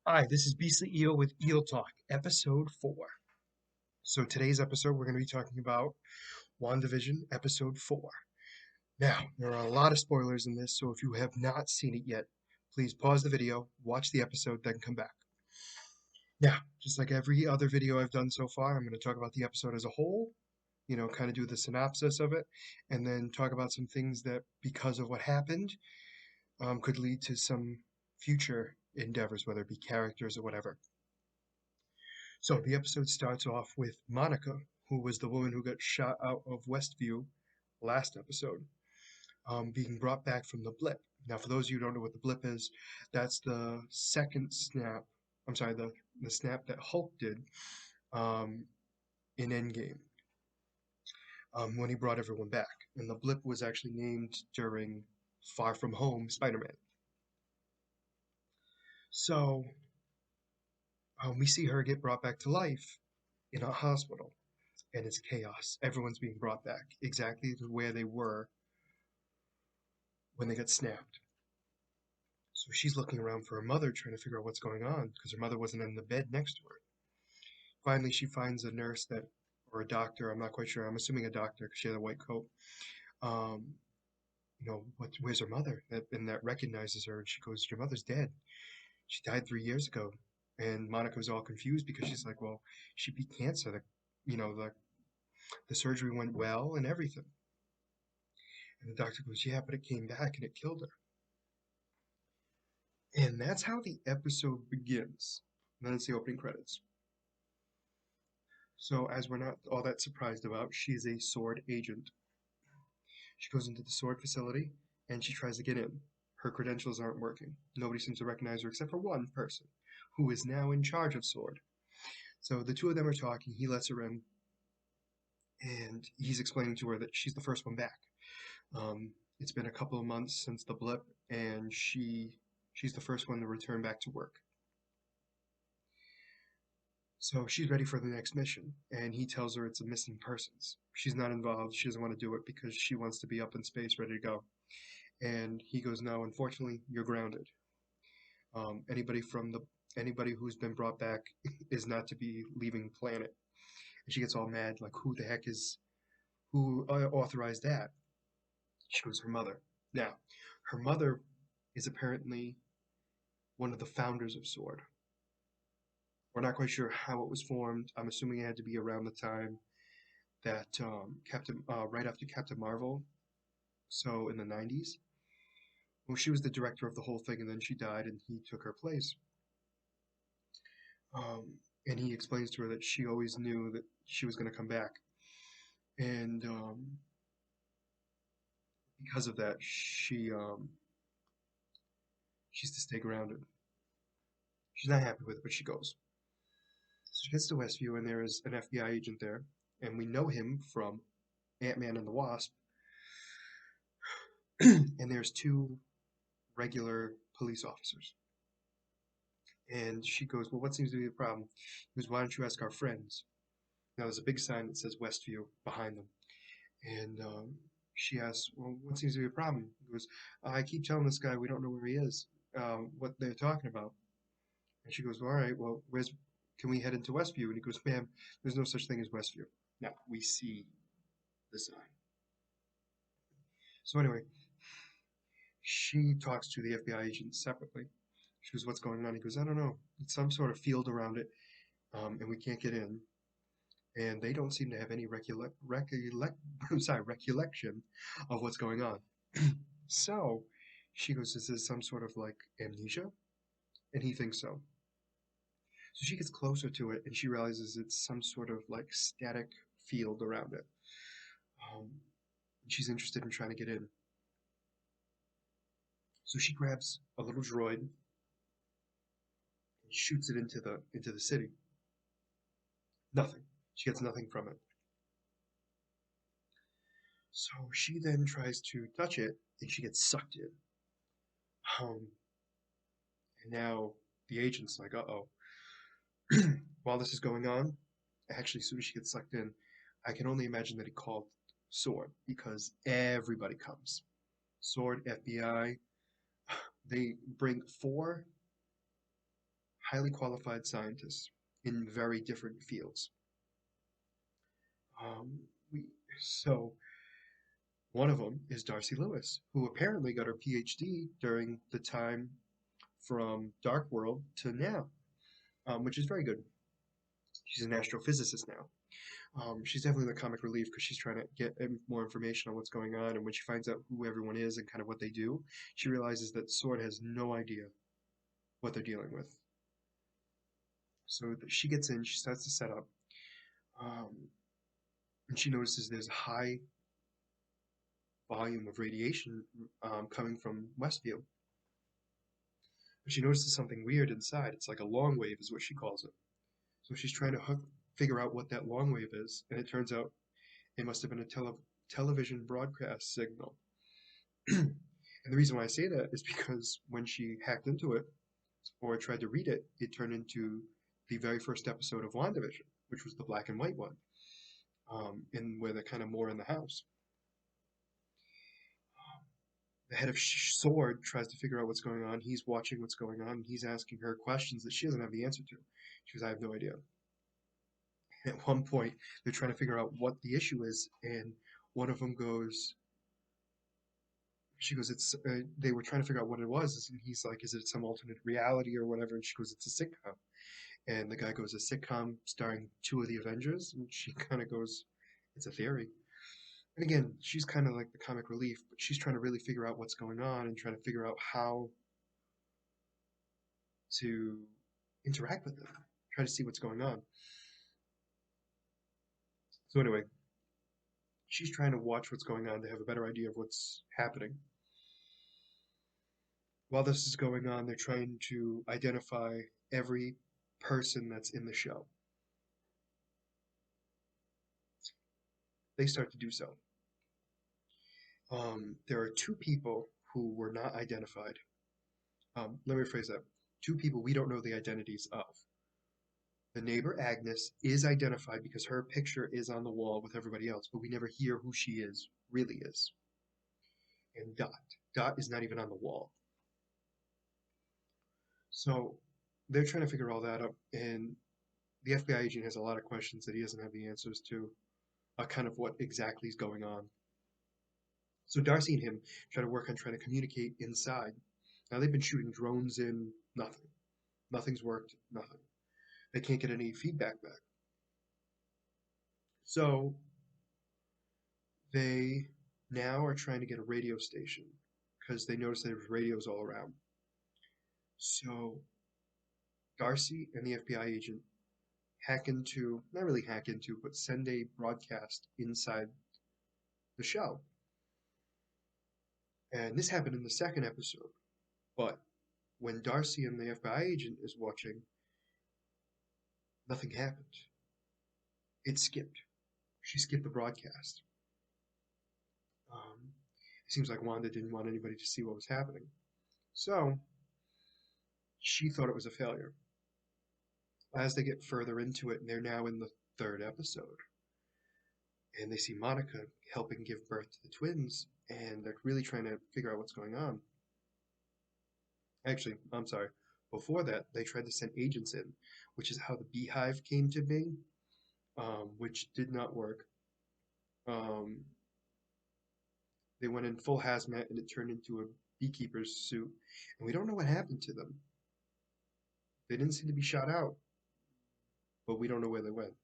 Hi, this is Beastly Eel with Eel Talk, episode 4. So today's episode, we're going to be talking about WandaVision, episode 4. Now, there are a lot of spoilers in this, so if you have not seen it yet, please pause the video, watch the episode, then come back. Now, just like every other video I've done so far, I'm going to talk about the episode as a whole, kind of do the synopsis of it, and then talk about some things that, because of what happened, could lead to some future endeavors, whether it be characters or whatever. So the episode starts off with Monica, who was the woman who got shot out of Westview last episode, being brought back from the blip. Now, for those of you who don't know what the blip is, that's the second snap. I'm sorry, the snap that Hulk did um, in Endgame when he brought everyone back. And the blip was actually named during Far From Home Spider-Man. So we see her get brought back to life in a hospital, and it's chaos. Everyone's being brought back exactly to where they were when they got snapped. So she's looking around for her mother, trying to figure out what's going on because her mother wasn't in the bed next to her. Finally, she finds a nurse or a doctor, I'm not quite sure. I'm assuming a doctor because she had a white coat. Um, where's her mother? And that recognizes her, and she goes, "Your mother's dead. She died 3 years ago." And Monica was all confused because she's like, "Well, she beat cancer. The surgery went well and everything." And the doctor goes, "Yeah, but it came back and it killed her." And that's how the episode begins. And then it's the opening credits. So, as we're not all that surprised about, she is a sword agent. She goes into the sword facility and she tries to get in. Her credentials aren't working. Nobody seems to recognize her except for one person, who is now in charge of sword. So the two of them are talking. He lets her in, and he's explaining to her that she's the first one back. It's been a couple of months since the blip, and she's the first one to return back to work. So she's ready for the next mission, and he tells her it's a missing persons. She's not involved. She doesn't want to do it because she wants to be up in space, ready to go. And he goes, "No, unfortunately, you're grounded. Um, anybody from the anybody who's been brought back is not to be leaving planet." And she gets all mad, like, "Who the heck is who authorized that?" She goes, "Her mother." Now, her mother is apparently one of the founders of Sword. We're not quite sure how it was formed. I'm assuming it had to be around the time that right after Captain Marvel, so in the 90s. Well, she was the director of the whole thing, and then she died, and he took her place. And he explains to her that she always knew that she was going to come back, and because of that, she's to stay grounded. She's not happy with it, but she goes. So she gets to Westview, and there is an FBI agent there, and we know him from Ant-Man and the Wasp. And there's two regular police officers. And she goes, "Well, what seems to be the problem?" He goes, "Why don't you ask our friends?" Now, there's a big sign that says Westview behind them. And she asks, "Well, what seems to be the problem?" He goes, "I keep telling this guy we don't know where he is, what they're talking about." And she goes, "Well, all right, well, can we head into Westview?" And he goes, "Ma'am, there's no such thing as Westview." Now, we see the sign. So anyway, she talks to the FBI agent separately. She goes, "What's going on?" He goes, "I don't know. It's some sort of field around it, and we can't get in." And they don't seem to have any recollection of what's going on. So she goes, "Is this some sort of like amnesia?" And he thinks so. So she gets closer to it and she realizes it's some sort of like static field around it. Um, she's interested in trying to get in. So she grabs a little droid and shoots it into the city. Nothing. She gets nothing from it. So she then tries to touch it and she gets sucked in. Um, and now the agent's like, "Uh-oh." While this is going on, actually, as soon as she gets sucked in, I can only imagine that he called Sword because everybody comes. Sword, FBI, they bring four highly qualified scientists in very different fields. Um, we, so one of them is Darcy Lewis, who apparently got her PhD during the time from Dark World to now, which is very good. She's an astrophysicist now. She's definitely the comic relief because she's trying to get more information on what's going on, and when she finds out who everyone is and kind of what they do, she realizes that Sword has no idea what they're dealing with. So she gets in, she starts to set up, um, and she notices there's a high volume of radiation coming from Westview. But she notices something weird inside. It's like a long wave, is what she calls it. So she's trying to figure out what that long wave is, and it turns out it must have been a television broadcast signal. And the reason why I say that is because when she hacked into it or tried to read it, it turned into the very first episode of WandaVision, which was the black and white one, and where they're kind of more in the house. The head of Sword tries to figure out what's going on. He's watching what's going on, and he's asking her questions that she doesn't have the answer to. She goes, I have no idea. And at one point, they're trying to figure out what the issue is, and one of them goes, she goes, it's, they were trying to figure out what it was, and he's like, is it some alternate reality or whatever? And she goes, it's a sitcom. And the guy goes, a sitcom starring two of the Avengers? And she kind of goes, it's a theory. And again, she's kind of like the comic relief, but she's trying to really figure out what's going on and trying to figure out how to interact with them, try to see what's going on. So anyway, she's trying to watch what's going on to have a better idea of what's happening. While this is going on, they're trying to identify every person that's in the show. They start to do so. There are two people who were not identified. Let me rephrase that. Two people we don't know the identities of. The neighbor Agnes is identified because her picture is on the wall with everybody else, but we never hear who she is, really is. And Dot. Dot is not even on the wall. So they're trying to figure all that out, and the FBI agent has a lot of questions that he doesn't have the answers to, kind of what exactly is going on. So Darcy and him try to work on trying to communicate inside. Now they've been shooting drones in, nothing. Nothing's worked, nothing. They can't get any feedback back. So they now are trying to get a radio station because they noticed there's radios all around. So Darcy and the FBI agent hack into, not really hack into, but send a broadcast inside the show. And this happened in the second episode. But when Darcy and the FBI agent is watching, nothing happened. It skipped. She skipped the broadcast. It seems like Wanda didn't want anybody to see what was happening. So she thought it was a failure. As they get further into it, and they're now in the third episode, and they see Monica helping give birth to the twins, and they're really trying to figure out what's going on. Actually, I'm sorry. Before that, they tried to send agents in, which is how the Beehive came to be, which did not work. They went in full hazmat, and it turned into a beekeeper's suit, and we don't know what happened to them. They didn't seem to be shot out, but we don't know where they went.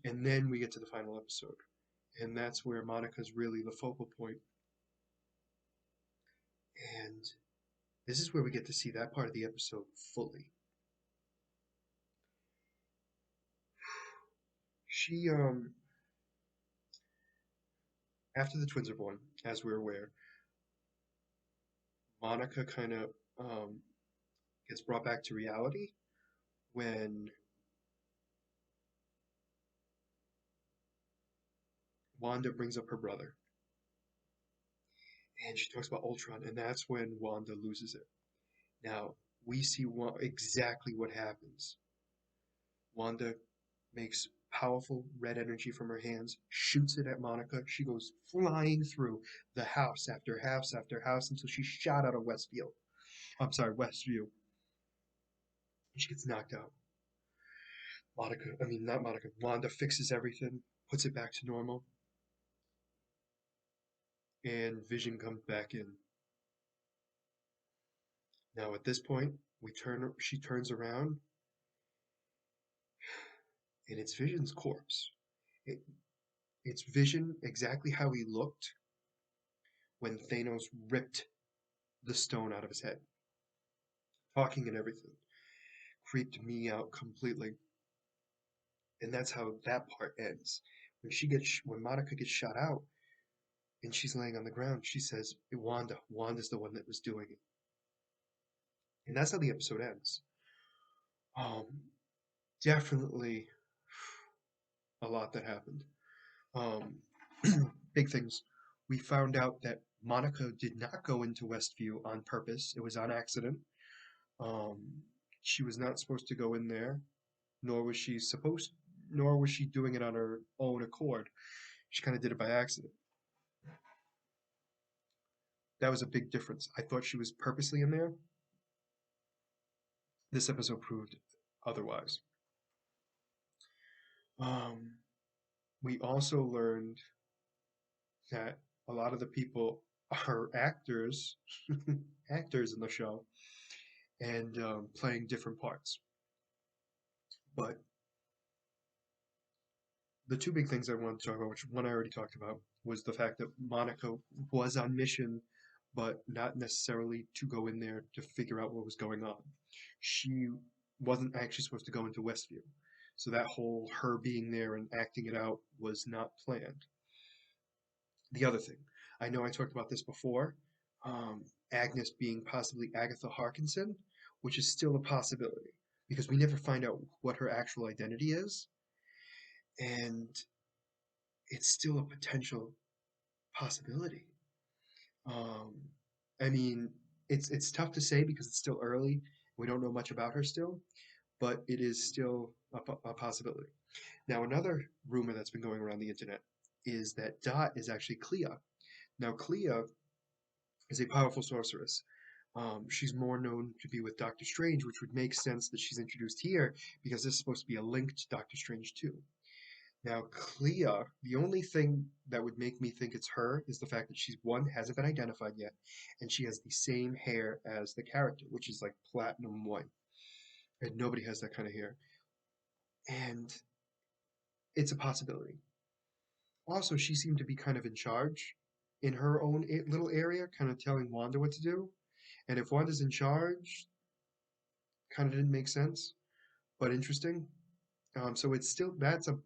And then we get to the final episode, and that's where Monica's really the focal point. And this is where we get to see that part of the episode fully. She, after the twins are born, as we're aware, Monica kind of gets brought back to reality when Wanda brings up her brother. And she talks about Ultron, and that's when Wanda loses it. Now, we see exactly what happens. Wanda makes powerful red energy from her hands, shoots it at Monica. She goes flying through the house after house after house until she's shot out of Westview. I'm sorry, Westview. and she gets knocked out. Not Monica, Wanda fixes everything, puts it back to normal, and Vision comes back in. Now at this point, she turns around, and it's Vision's corpse. It, it's Vision exactly how he looked when Thanos ripped the stone out of his head. Talking and everything. Creeped me out completely. And that's how that part ends. When Monica gets shot out and she's laying on the ground, she says, Wanda's the one that was doing it. And that's how the episode ends. Um, Definitely a lot that happened. Um, Big things. We found out that Monica did not go into Westview on purpose. It was on accident. Um, she was not supposed to go in there, nor was she supposed, nor was she doing it on her own accord. She kind of did it by accident. That was a big difference. I thought she was purposely in there. This episode proved otherwise. Um, we also learned that a lot of the people are actors, actors in the show, and playing different parts. But the two big things I wanted to talk about, which one I already talked about, was the fact that Monica was on mission, but not necessarily to go in there to figure out what was going on. She wasn't actually supposed to go into Westview. So that whole her being there and acting it out was not planned. The other thing, I know I talked about this before, Agnes being possibly Agatha Harkinson, which is still a possibility because we never find out what her actual identity is, and it's still a potential possibility. Um, I mean, it's tough to say because it's still early. We don't know much about her still, but it is still a possibility. Now, another rumor that's been going around the internet is that Dot is actually Clea. Now, Clea is a powerful sorceress. She's more known to be with Doctor Strange, which would make sense that she's introduced here because this is supposed to be a link to Doctor Strange too. Now, Clea, the only thing that would make me think it's her is the fact that she's one, hasn't been identified yet, and she has the same hair as the character, which is like platinum white. And nobody has that kind of hair. And it's a possibility. Also, she seemed to be kind of in charge in her own little area, kind of telling Wanda what to do. And if Wanda's in charge, kind of didn't make sense, but interesting. So it's still that's a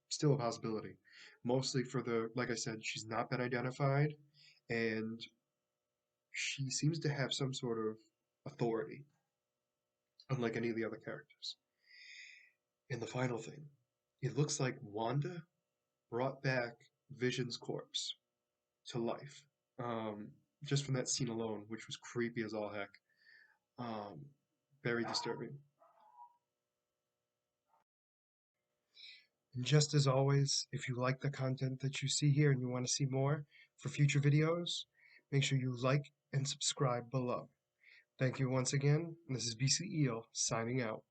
still a possibility. Mostly for the, like I said, she's not been identified, and she seems to have some sort of authority, unlike any of the other characters. And the final thing, it looks like Wanda brought back Vision's corpse to life. Just from that scene alone, which was creepy as all heck. Um, Very disturbing. And just as always, if you like the content that you see here and you want to see more for future videos, make sure you like and subscribe below. Thank you once again. This is BC Eel signing out.